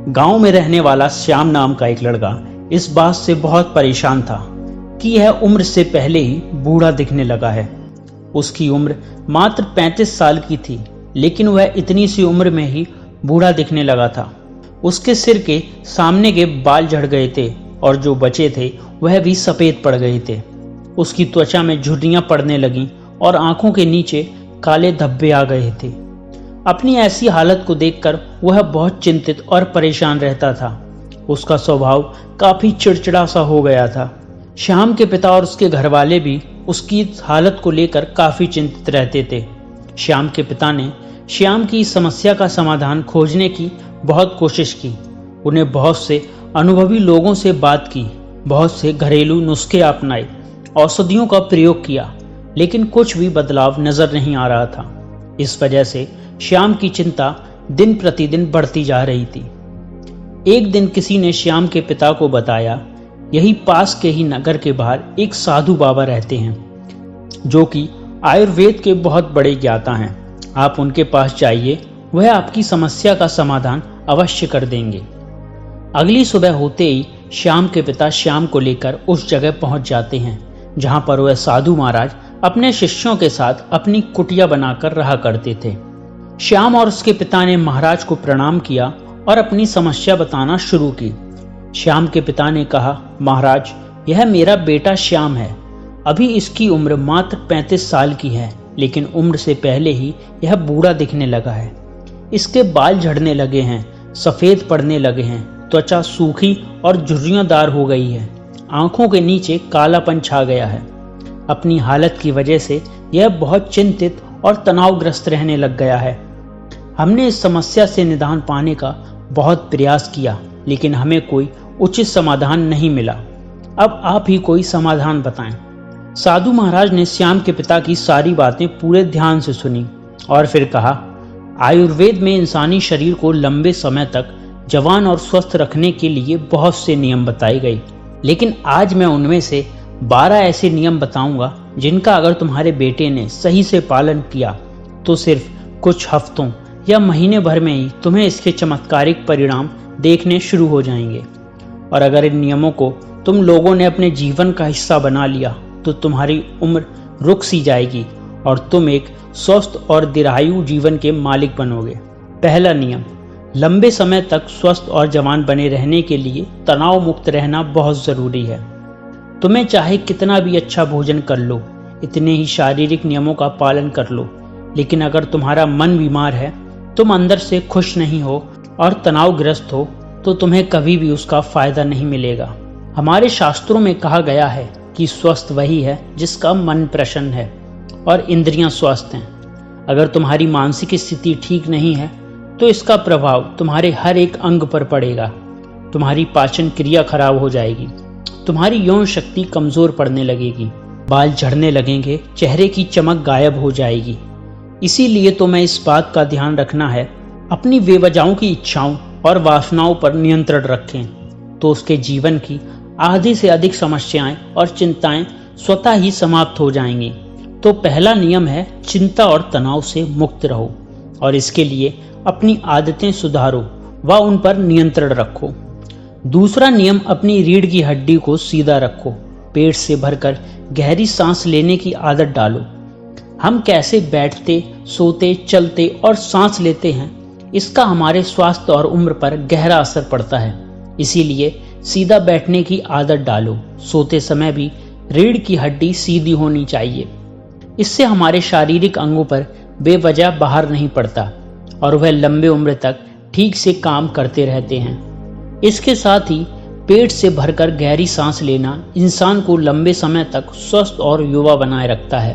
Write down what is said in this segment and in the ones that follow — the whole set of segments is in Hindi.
गांव में रहने वाला श्याम नाम का एक लड़का इस बात से बहुत परेशान था कि यह उम्र से पहले ही बूढ़ा दिखने लगा है। उसकी उम्र मात्र 35 साल की थी, लेकिन वह इतनी सी उम्र में ही बूढ़ा दिखने लगा था। उसके सिर के सामने के बाल झड़ गए थे और जो बचे थे वह भी सफेद पड़ गए थे। उसकी त्वचा में झुर्रियां पड़ने लगीं और आंखों के नीचे काले धब्बे आ गए थे। अपनी ऐसी हालत को देखकर वह बहुत चिंतित और परेशान रहता था। उसका स्वभाव काफी चिड़चिड़ा सा हो गया था। श्याम के पिता और उसके घरवाले भी उसकी हालत को लेकर काफी चिंतित रहते थे। श्याम के पिता ने श्याम की इस समस्या का समाधान खोजने की बहुत कोशिश की। उन्हें बहुत से अनुभवी लोगों से बात की, बहुत से घरेलू नुस्खे अपनाए, औषधियों का प्रयोग किया, लेकिन कुछ भी बदलाव नजर नहीं आ रहा था। इस वजह से श्याम की चिंता दिन प्रतिदिन बढ़ती जा रही थी। एक दिन किसी ने श्याम के पिता को बताया, यही पास के ही नगर के बाहर एक साधु बाबा रहते हैं जो कि आयुर्वेद के बहुत बड़े ज्ञाता हैं। आप उनके पास जाइए, वह आपकी समस्या का समाधान अवश्य कर देंगे। अगली सुबह होते ही श्याम के पिता श्याम को लेकर उस जगह पहुंच जाते हैं जहां पर वह साधु महाराज अपने शिष्यों के साथ अपनी कुटिया बनाकर रहा करते थे। श्याम और उसके पिता ने महाराज को प्रणाम किया और अपनी समस्या बताना शुरू की। श्याम के पिता ने कहा, महाराज, यह मेरा बेटा श्याम है। अभी इसकी उम्र मात्र 35 साल की है, लेकिन उम्र से पहले ही यह बूढ़ा दिखने लगा है। इसके बाल झड़ने लगे हैं, सफेद पड़ने लगे हैं, त्वचा सूखी और झुर्रियांदार हो गई है, आंखों के नीचे कालापन छा गया है। अपनी हालत की वजह से यह बहुत चिंतित और तनावग्रस्त रहने लग गया है। हमने इस समस्या से निदान पाने का बहुत प्रयास किया, लेकिन हमें कोई उचित समाधान नहीं मिला। अब आप ही कोई समाधान बताएं। साधु महाराज ने श्याम के पिता की सारी बातें पूरे ध्यान से सुनी और फिर कहा, आयुर्वेद में इंसानी शरीर को लंबे समय तक जवान और स्वस्थ रखने के लिए बहुत से नियम बताए गए, लेकिन आज मैं उनमें से 12 ऐसे नियम बताऊंगा जिनका अगर तुम्हारे बेटे ने सही से पालन किया तो सिर्फ कुछ हफ्तों या महीने भर में ही तुम्हें इसके चमत्कारिक परिणाम देखने शुरू हो जाएंगे। और अगर इन नियमों को तुम लोगों ने अपने जीवन का हिस्सा बना लिया तो तुम्हारी उम्र रुक सी जाएगी और तुम एक स्वस्थ और दीर्घायु जीवन के मालिक बनोगे। पहला नियम, लंबे समय तक स्वस्थ और जवान बने रहने के लिए तनाव मुक्त रहना बहुत ज़रूरी है। तुम्हें चाहे कितना भी अच्छा भोजन कर लो, इतने ही शारीरिक नियमों का पालन कर लो, लेकिन अगर तुम्हारा मन बीमार है, तुम अंदर से खुश नहीं हो और तनावग्रस्त हो, तो तुम्हें कभी भी उसका फायदा नहीं मिलेगा। हमारे शास्त्रों में कहा गया है कि स्वस्थ वही है जिसका मन प्रसन्न है और इंद्रियां स्वस्थ हैं। अगर तुम्हारी मानसिक स्थिति ठीक नहीं है तो इसका प्रभाव तुम्हारे हर एक अंग पर पड़ेगा। तुम्हारी पाचन क्रिया खराब हो जाएगी, तुम्हारी यौन शक्ति कमजोर पड़ने लगेगी, बाल झड़ने लगेंगे, चेहरे की चमक गायब हो जाएगी। इसीलिए तुम्हें इस बात का ध्यान रखना है, अपनी बेवजहों की इच्छाओं और वासनाओं पर नियंत्रण रखें, तो उसके जीवन की आधी से अधिक समस्याएं और चिंताएं स्वतः ही समाप्त हो जाएंगी। तो पहला नियम है, चिंता और तनाव से मुक्त रहो और इसके लिए अपनी आदतें सुधारो व उन पर नियंत्रण रखो। दूसरा नियम, अपनी रीढ़ की हड्डी को सीधा रखो। पेट से भरकर गहरी सांस लेने की आदत डालो। हम कैसे बैठते, सोते, चलते और सांस लेते हैं, इसका हमारे स्वास्थ्य और उम्र पर गहरा असर पड़ता है। इसीलिए सीधा बैठने की आदत डालो। सोते समय भी रीढ़ की हड्डी सीधी होनी चाहिए। इससे हमारे शारीरिक अंगों पर बेवजह बाहर नहीं पड़ता और वह लंबे उम्र तक ठीक से काम करते रहते हैं। इसके साथ ही पेट से भरकर गहरी सांस लेना इंसान को लंबे समय तक स्वस्थ और युवा बनाए रखता है।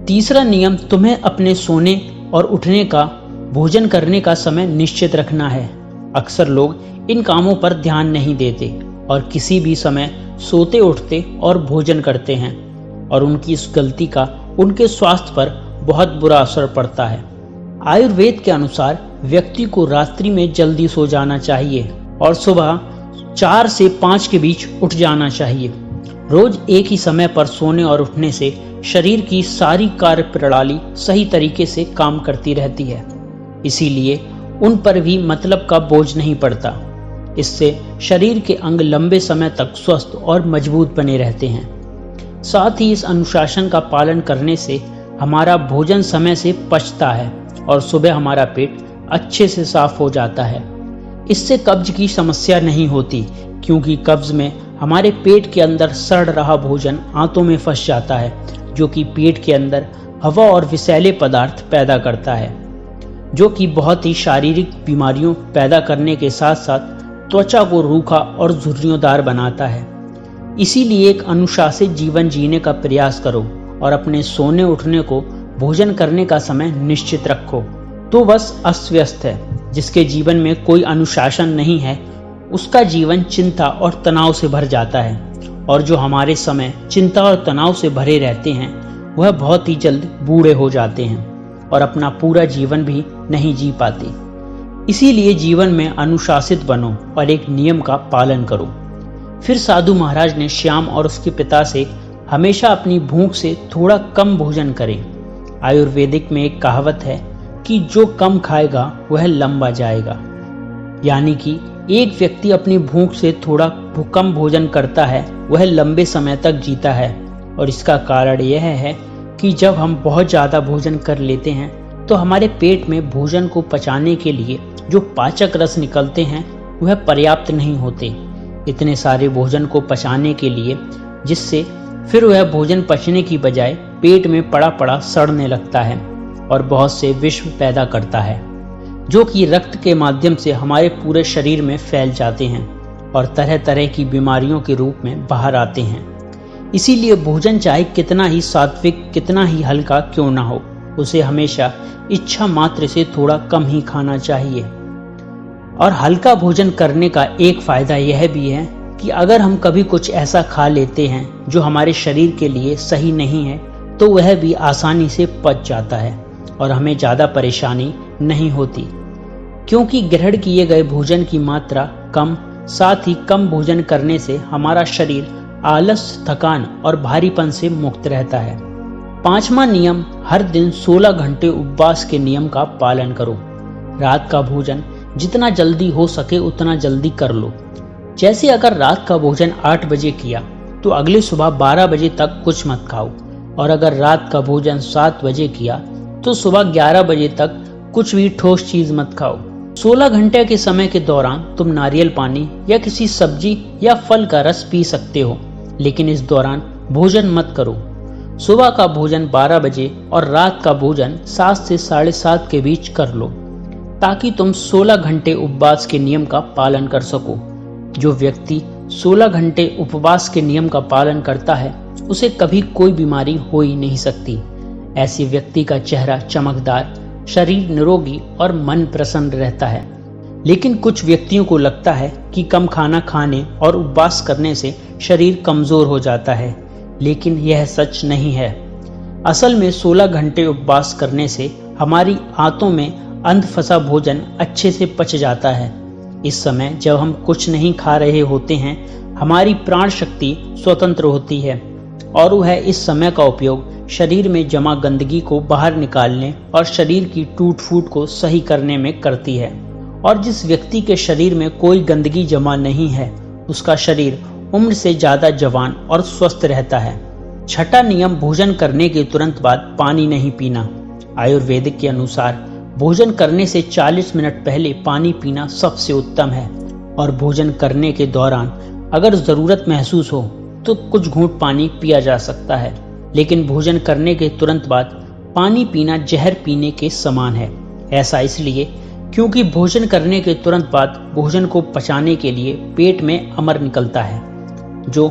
तीसरा नियम, तुम्हें अपने सोने और उठने का, भोजन करने का समय निश्चित रखना है। अक्सर लोग इन कामों पर ध्यान नहीं देते और किसी भी समय सोते, उठते और भोजन करते हैं और उनकी इस गलती का उनके स्वास्थ्य पर बहुत बुरा असर पड़ता है। आयुर्वेद के अनुसार व्यक्ति को रात्रि में जल्दी सो जाना चाहिए और सुबह 4 से 5 के बीच उठ जाना चाहिए। रोज एक ही समय पर सोने और उठने से शरीर की सारी कार्य प्रणाली सही तरीके से काम करती रहती है। इसीलिए उन पर भी मतलब का बोझ नहीं पड़ता इससे शरीर के अंग लंबे समय तक स्वस्थ और मजबूत बने रहते हैं। साथ ही इस अनुशासन का पालन करने से हमारा भोजन समय से पचता है और सुबह हमारा पेट अच्छे से साफ हो जाता है। इससे कब्ज की समस्या नहीं होती, क्योंकि कब्ज में हमारे पेट के अंदर सड़ रहा भोजन आंतों में फंस जाता है, जो कि पेट के अंदर हवा और विषैले पदार्थ पैदा करता है, जो कि बहुत ही शारीरिक बीमारियों पैदा करने के साथ साथ त्वचा को रूखा और झुर्रियोंदार बनाता है। इसीलिए एक अनुशासित जीवन जीने का प्रयास करो और अपने सोने उठने को, भोजन करने का समय निश्चित रखो। तो बस अस्त व्यस्त है। जिसके जीवन में कोई अनुशासन नहीं है, उसका जीवन चिंता और तनाव से भर जाता है, और जो हमारे समय चिंता और तनाव से भरे रहते हैं वह बहुत ही जल्द बूढ़े हो जाते हैं और अपना पूरा जीवन भी नहीं जी पाते। इसीलिए जीवन में अनुशासित बनो और एक नियम का पालन करो। फिर साधु महाराज ने श्याम और उसके पिता से हमेशा अपनी भूख से थोड़ा कम भोजन करें। आयुर्वेदिक में एक कहावत है कि जो कम खाएगा वह लंबा जाएगा, यानी कि एक व्यक्ति अपनी भूख से थोड़ा कम भोजन करता है वह लंबे समय तक जीता है। और इसका कारण यह है कि जब हम बहुत ज़्यादा भोजन कर लेते हैं तो हमारे पेट में भोजन को पचाने के लिए जो पाचक रस निकलते हैं वह पर्याप्त नहीं होते इतने सारे भोजन को पचाने के लिए, जिससे फिर वह भोजन पचने की बजाय पेट में पड़ा पड़ा सड़ने लगता है और बहुत से विष पैदा करता है, जो कि रक्त के माध्यम से हमारे पूरे शरीर में फैल जाते हैं और तरह तरह की बीमारियों के रूप में बाहर आते हैं। इसीलिए भोजन चाहे कितना ही सात्विक, कितना ही हल्का क्यों ना हो, उसे हमेशा इच्छा मात्र से थोड़ा कम ही खाना चाहिए। और हल्का भोजन करने का एक फायदा यह भी है कि अगर हम कभी कुछ ऐसा खा लेते हैं जो हमारे शरीर के लिए सही नहीं है, तो वह भी आसानी से पच जाता है और हमें ज़्यादा परेशानी नहीं होती, क्योंकि ग्रहण किए गए भोजन की मात्रा कम, साथ ही कम भोजन करने से हमारा शरीर आलस, थकान और भारीपन से मुक्त रहता है। 5वां नियम, हर दिन 16 घंटे उपवास के नियम का पालन करो। रात का भोजन जितना जल्दी हो सके उतना जल्दी कर लो। जैसे अगर रात का भोजन 8 बजे किया तो अगली सुबह 12 बजे तक कुछ मत खाओ, और अगर रात का भोजन 7 बजे किया तो सुबह 11 बजे तक कुछ भी ठोस चीज मत खाओ। 16 घंटे के समय के दौरान तुम नारियल पानी या किसी सब्जी या फल का रस पी सकते हो, लेकिन इस दौरान भोजन मत करो। सुबह का भोजन 12 बजे और रात का भोजन 7 से 7:30 के बीच कर लो, ताकि तुम 16 घंटे उपवास के नियम का पालन कर सको। जो व्यक्ति 16 घंटे उपवास के नियम का पालन करता है उसे कभी कोई बीमारी हो ही नहीं सकती। ऐसे व्यक्ति का चेहरा चमकदार, शरीर निरोगी और मन प्रसन्न रहता है। लेकिन कुछ व्यक्तियों को लगता है कि कम खाना खाने और उपवास करने से शरीर कमजोर हो जाता है, लेकिन यह सच नहीं है। असल में 16 घंटे उपवास करने से हमारी आंतों में अंध फंसा भोजन अच्छे से पच जाता है। इस समय जब हम कुछ नहीं खा रहे होते हैं, हमारी प्राण शक्ति स्वतंत्र होती है और वह इस समय का उपयोग शरीर में जमा गंदगी को बाहर निकालने और शरीर की टूट फूट को सही करने में करती है। और जिस व्यक्ति के शरीर में कोई गंदगी जमा नहीं है, उसका शरीर उम्र से ज्यादा जवान और स्वस्थ रहता है। 6वां नियम, भोजन करने के तुरंत बाद पानी नहीं पीना। आयुर्वेदिक के अनुसार भोजन करने से 40 मिनट पहले पानी पीना सबसे उत्तम है, और भोजन करने के दौरान अगर जरूरत महसूस हो तो कुछ घूंट पानी पिया जा सकता है, लेकिन भोजन करने के तुरंत बाद पानी पीना जहर पीने के समान है। ऐसा इसलिए क्योंकि भोजन करने के तुरंत बाद भोजन को पचाने के लिए पेट में अमर निकलता है, जो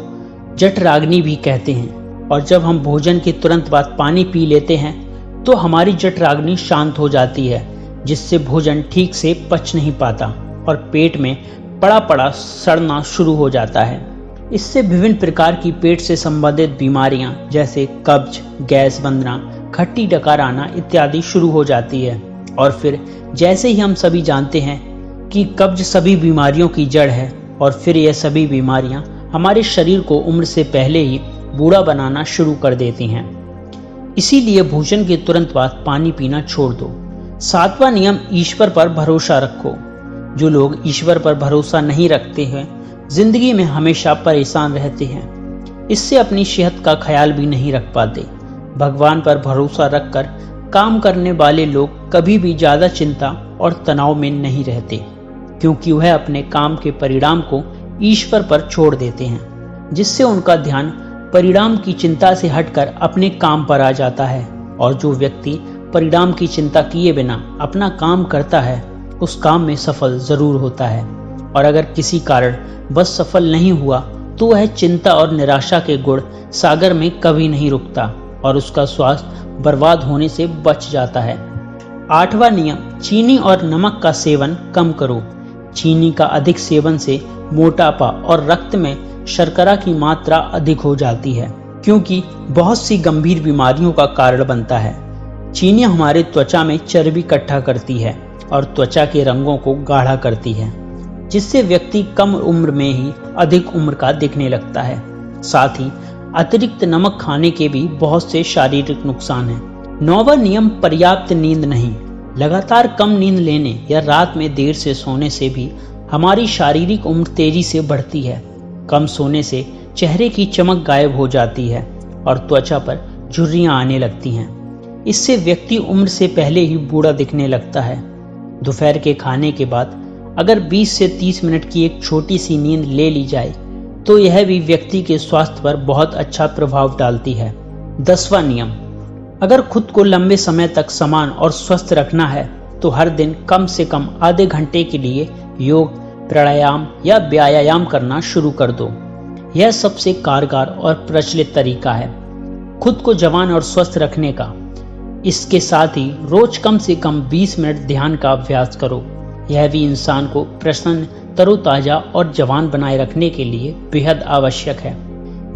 जठराग्नि भी कहते हैं। और जब हम भोजन के तुरंत बाद पानी पी लेते हैं तो हमारी जठराग्नि शांत हो जाती है, जिससे भोजन ठीक से पच नहीं पाता और पेट में पड़ा पड़ा सड़ना शुरू हो जाता है। इससे विभिन्न प्रकार की पेट से संबंधित बीमारियां जैसे कब्ज, गैस बनना, खट्टी डकार आना इत्यादि शुरू हो जाती है। और फिर जैसे ही हम सभी जानते हैं कि कब्ज सभी बीमारियों की जड़ है, और फिर यह सभी बीमारियां हमारे शरीर को उम्र से पहले ही बूढ़ा बनाना शुरू कर देती हैं। इसीलिए भोजन के तुरंत बाद पानी पीना छोड़ दो। 7वां नियम, ईश्वर पर भरोसा रखो। जो लोग ईश्वर पर भरोसा नहीं रखते हैं जिंदगी में हमेशा परेशान रहते हैं। इससे अपनी सेहत का ख्याल भी नहीं रख पाते। भगवान पर भरोसा रखकर काम करने वाले लोग कभी भी ज्यादा चिंता और तनाव में नहीं रहते, क्योंकि वह अपने काम के परिणाम को ईश्वर पर छोड़ देते हैं, जिससे उनका ध्यान परिणाम की चिंता से हटकर अपने काम पर आ जाता है। और जो व्यक्ति परिणाम की चिंता किए बिना अपना काम करता है उस काम में सफल जरूर होता है, और अगर किसी कारण बस सफल नहीं हुआ तो वह चिंता और निराशा के गुण सागर में कभी नहीं रुकता और उसका स्वास्थ्य बर्बाद होने से बच जाता है। 8वां नियम, चीनी और नमक का सेवन कम करो। चीनी का अधिक सेवन से मोटापा और रक्त में शर्करा की मात्रा अधिक हो जाती है, क्योंकि बहुत सी गंभीर बीमारियों का कारण बनता है। चीनी हमारे त्वचा में चर्बी इकट्ठा करती है और त्वचा के रंगों को गाढ़ा करती है, जिससे व्यक्ति कम उम्र में ही अधिक उम्र का दिखने लगता है। साथ ही अतिरिक्त नमक खाने के भी बहुत से शारीरिक नुकसान हैं। 9वां नियम, पर्याप्त नींद नहीं। लगातार कम नींद लेने या रात में देर से सोने से भी हमारी शारीरिक उम्र तेजी से बढ़ती है। कम सोने से चेहरे की चमक गायब हो जाती है और त्वचा पर झुर्रियां आने लगती हैं। इससे व्यक्ति उम्र से पहले ही बूढ़ा दिखने लगता है। दोपहर के खाने के बाद अगर 20 से 30 मिनट की एक छोटी सी नींद ले ली जाए तो यह भी व्यक्ति के स्वास्थ्य पर बहुत अच्छा प्रभाव डालती है। 10वां नियम, अगर खुद को लंबे समय तक समान और स्वस्थ रखना है तो हर दिन कम से कम आधे घंटे के लिए योग, प्राणायाम या व्यायाम करना शुरू कर दो। यह सबसे कारगर और प्रचलित तरीका है खुद को जवान और स्वस्थ रखने का। इसके साथ ही रोज कम से कम 20 मिनट ध्यान का अभ्यास करो। यह भी इंसान को प्रसन्न, तरोताजा और जवान बनाए रखने के लिए बेहद आवश्यक है।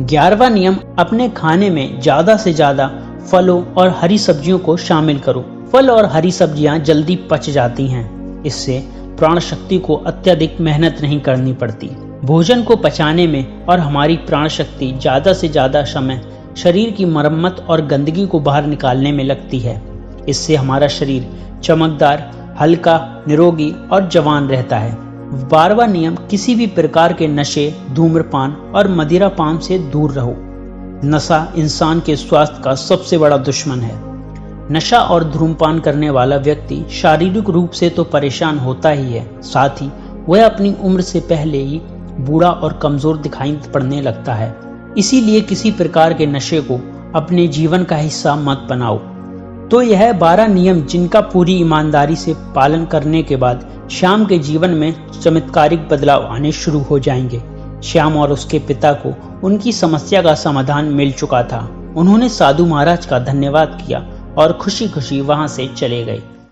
11वां नियम, अपने खाने में ज्यादा से ज्यादा फलों और हरी सब्जियों को शामिल करो। फल और हरी सब्जियां जल्दी पच जाती हैं। इससे प्राण शक्ति को अत्यधिक मेहनत नहीं करनी पड़ती। भोजन को पचाने में और हमारी प्राण शक्ति ज्यादा से ज्यादा समय शरीर की मरम्मत और गंदगी को बाहर निकालने में लगती है। इससे हमारा शरीर चमकदार, हल्का, निरोगी और जवान रहता है। 12वां नियम, किसी भी प्रकार के नशे, धूम्रपान और मदिरापान से दूर रहो। नशा इंसान के स्वास्थ्य का सबसे बड़ा दुश्मन है। नशा और धूम्रपान करने वाला व्यक्ति शारीरिक रूप से तो परेशान होता ही है, साथ ही वह अपनी उम्र से पहले ही बूढ़ा और कमजोर दिखाई पड़ने लगता है। इसीलिए किसी प्रकार के नशे को अपने जीवन का हिस्सा मत बनाओ। तो यह 12 नियम जिनका पूरी ईमानदारी से पालन करने के बाद श्याम के जीवन में चमत्कारिक बदलाव आने शुरू हो जाएंगे। श्याम और उसके पिता को उनकी समस्या का समाधान मिल चुका था। उन्होंने साधु महाराज का धन्यवाद किया और खुशी खुशी वहां से चले गए।